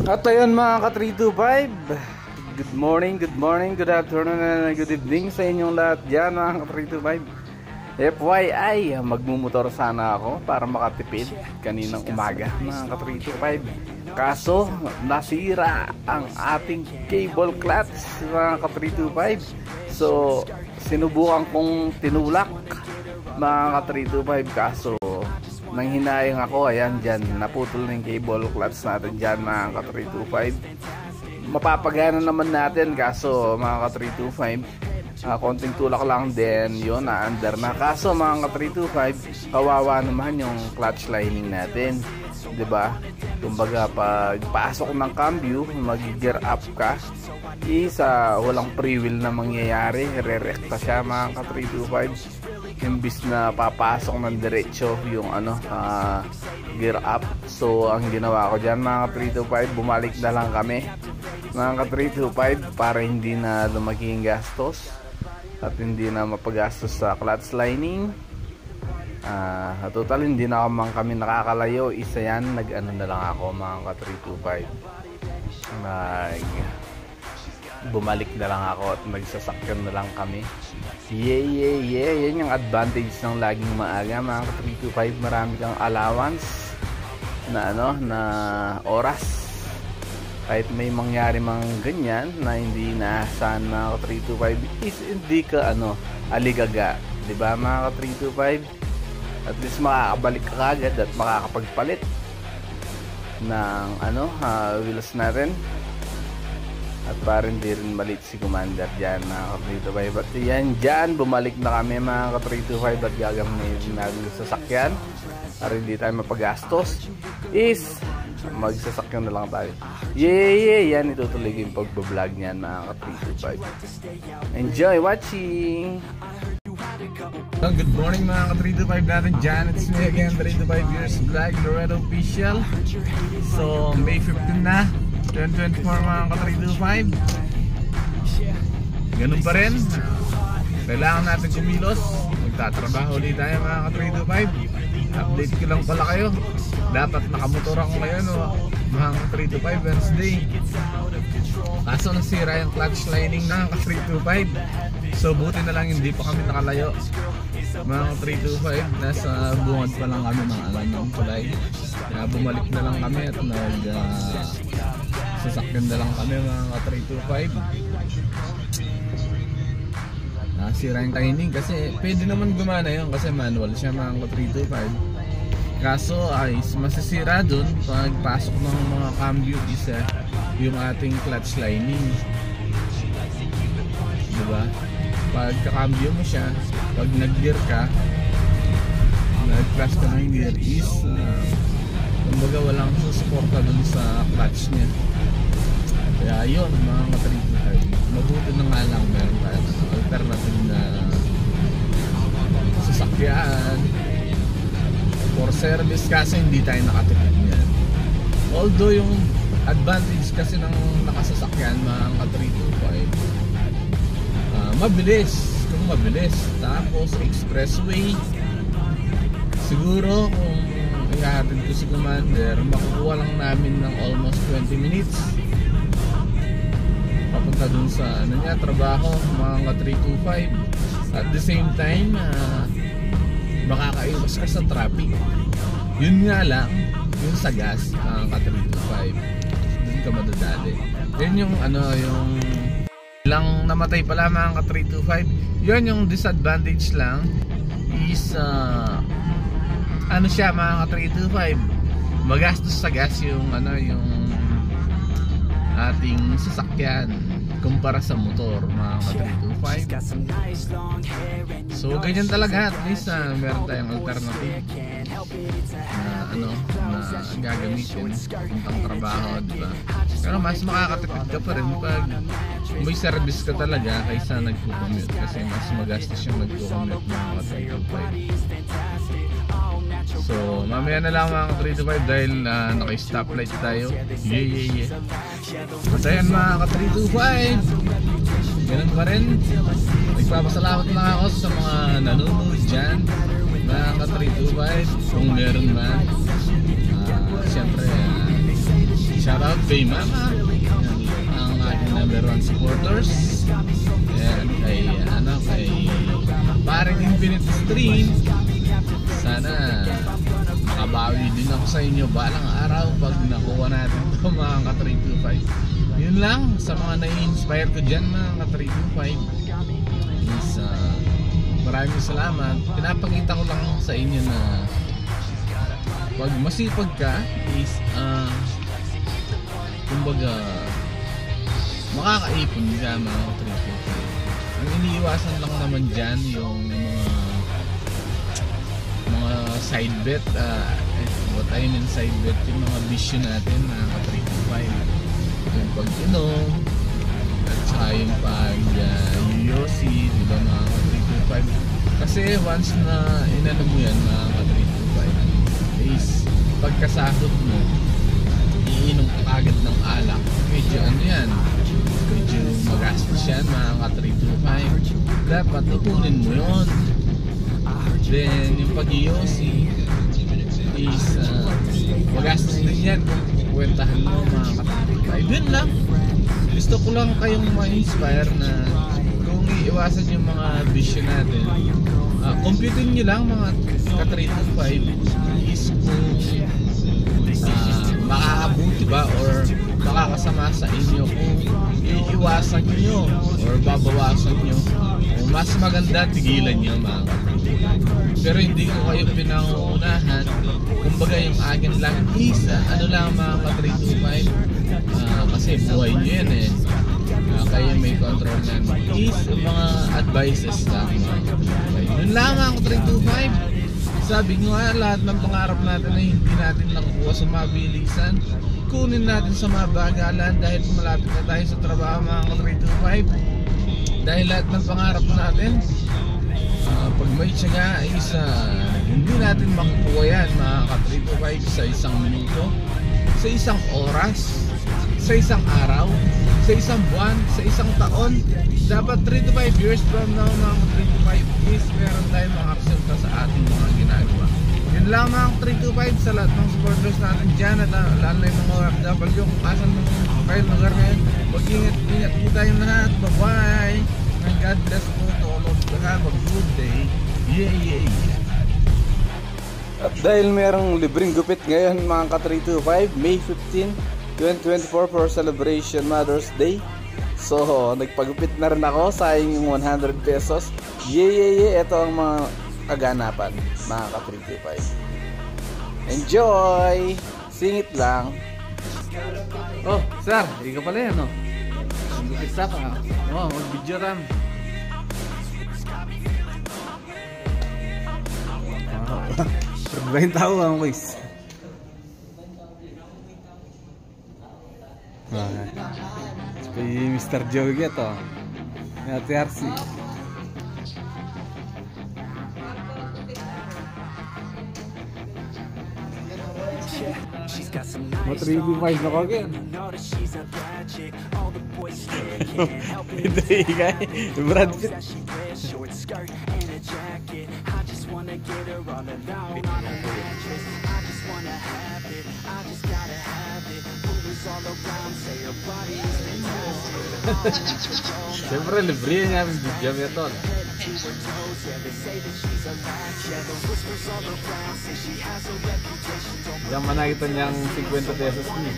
At ayun mga ka-325, good morning, good afternoon, and good evening sa inyong lahat dyan mga ka-325. FYI, magmumotor sana ako para makatipid kaninang umaga mga ka-325. Kaso nasira ang ating cable clutch mga ka-325. So sinubukan kong tinulak mga ka-325, kaso nang hinayang ako, ayan dyan, naputol na yung cable clutch natin dyan mga ka-325. Mapapagana naman natin, kaso mga ka-325, konting tulak lang din yun, na-under na. Kaso mga ka-325, kawawa naman yung clutch lining natin, diba? Kumbaga pag pasok ng cambio, mag-gear up ka, walang free wheel na mangyayari, re-recta siya mga ka-325. Imbis na papasok ng diretso yung gear up. So ang ginawa ko dyan mga 325, bumalik na lang kami mga 325 para hindi na lumaki yung gastos at hindi na mapagastos sa clutch lining. Total hindi na kami nakakalayo, isa yan, nag-ano na lang ako mga 325, bumalik na lang ako at magsasakyan na lang kami. Yan yung advantage ng laging maaga mga ka-325. Marami kang allowance na na oras, kahit may mangyari mang ganyan na hindi naasahan mga ka-325, is hindi ka aligaga, diba mga ka-325? At least makakabalik ka agad at makakapagpalit ng wheels natin. At para hindi rin malit si Commander dyan mga ka-325. At yan dyan, bumalik na kami mga ka-325 at gagamitin natin yung sasakyan para hindi tayo mapagastos. Is magsasakyan na lang tayo. Yan, itutuloy yung pagbablog niyan mga ka-325. Enjoy watching! Good morning mga ka-325 natin dyan. It's me again, 325 Years Vlog, Loreto Official. So May 15 na 2024 mga ka-325. Ganun pa rin, kailangan natin kumilos. Magtatrabaho ulit tayo mga ka-325. Update ko lang pala kayo, dapat nakamotor ako ngayon mga ka-325 Wednesday. Kaso nasira yung clutch lining na ka-325. So buti na lang hindi pa kami nakalayo mga ka-325. Nasa bungad pa lang kami ng tulay. Kaya bumalik na lang kami at sasakyan na lang kami mga ka-325. Nasira yung timing kasi pwede naman gumana yun kasi manual siya mga ka-325. Kaso ay masisira dun pag pasok ng mga cambio isa yung ating clutch lining, diba? Pag kakambyo mo siya, pag nag-gear ka, nag-clutch ka ng gear is kumbaga walang susuporta dun sa clutch niya. Kaya yun mga ka-325, mabuti na nga lang meron tayo alternative na sasakyan for service kasi hindi tayo nakatipid niyan. Although yung advantage kasi ng nakasasakyan mga ka-325, mabilis, tapos expressway, siguro kung ihahatid ko si Commander, makukuha lang namin ng almost 20 minutes papunta dun sa trabaho mga ka-325. At the same time makakaiwas ka sa traffic. Yun nga lang, yung sa gas mga ka-325, dun ka madadali. Yun yung yung lang namatay pala mga ka-325. Yun yung disadvantage lang is siya mga ka-325, magastos sa gas yung yung ating sasakyan kumpara sa motor mga ka-325. So ganyan talaga, at least meron tayong alternative na gagamitin puntang trabaho, diba? Pero mas makakatipid ka pa rin pag may service ka talaga kaysa nagko-commute, kasi mas magastos yung nagko-commute mga ka-325. So mamaya na lang mga ka-325 dahil naka-stoplight tayo. At ayan mga ka-325, ganun pa rin, nagpapasalamat lang ako sa mga nanonood dyan mga ka-325. Kung meron man, siyempre shoutout kay Mama, ang aking number 1 supporters. Ayan, kay paring Infinite Stream. Sana makabawi din ako sa inyo balang araw pag nakuha natin ito mga ka-325. Yun lang sa mga nai-inspire ko dyan mga ka-325 is maraming salamat. Pinapakita ko lang sa inyo na pag masipag ka is kumbaga makakaipon ka mga ka-325. Ang iniiwasan lang naman dyan yung mga side bet, what I mean side bet, yung mga bisyo natin mga ka-325, yung pag-inom at saka yung pag-yoyosi, diba mga ka-325. Kasi once na inano mo yan mga ka-325 is pagkasahod mo iinom ka agad ng alak, medyo ano yan, medyo magastos yan mga ka-325. Dapat ipunin mo yun. Then yung pag-yoyosi is magastos din yan kung kwentahan mo mga ka-325. Yun lang, gusto ko lang kayong ma-inspire na kung iiwasan yung mga bisyo natin, computin nyo lang mga ka-325 is kung makakabuti ba or makakasama sa inyo kung iiwasan nyo or babawasan nyo. Mas maganda tigilan nyo mga ka-325. Pero hindi ko kayo pinangunahan. Kumbaga yung akin lang is ano lang mga ka-325, kasi buhay nyo yan eh, kayo may control yan, is mga advices lang mga ka-325. Yun lang mga ka-325. Sabi ko nga, lahat ng pangarap natin ay hindi natin nakukuha sa mabilisan, kunin natin sa mabagalan dahil malapit na tayo sa trabaho mga ka-325. Dahil lahat ng pangarap natin, pag may tiyaga is hindi natin makukuha yan mga ka-325 sa isang minuto, sa isang oras, sa isang araw, sa isang buwan, sa isang taon. Dapat 3 to 5 years from now mga ka-325 is meron tayong mga resulta sa ating mga ginagawa. Yun lang mga ka-325 sa lahat ng supporters natin dyan at lalo na yung mga OFW kung asan mo kayo lugar ngayon. Mag-ingat po tayong lahat. Bye-bye! And God bless po to all of you. Have a good day. Yeah. At dahil merong libreng gupit ngayon mga ka-325, May 15, 2024 for celebration Mother's Day. So nagpagupit na rin ako, sayang yung 100 pesos. Yeah. Ito ang mga kaganapan mga ka-325. Enjoy! Singit lang. Oh, sir, hindi ka pala yan, no? Isa ka. Oh, mag-video ram. Perbahin tao ang guys. Si Mr. Joey gitu. Hati-hati. What review guys na kagyan? Ito guys, Brad Pitt. Siyempre libre niya ang video nito. Diyan manakita niyang 50 pesos niya.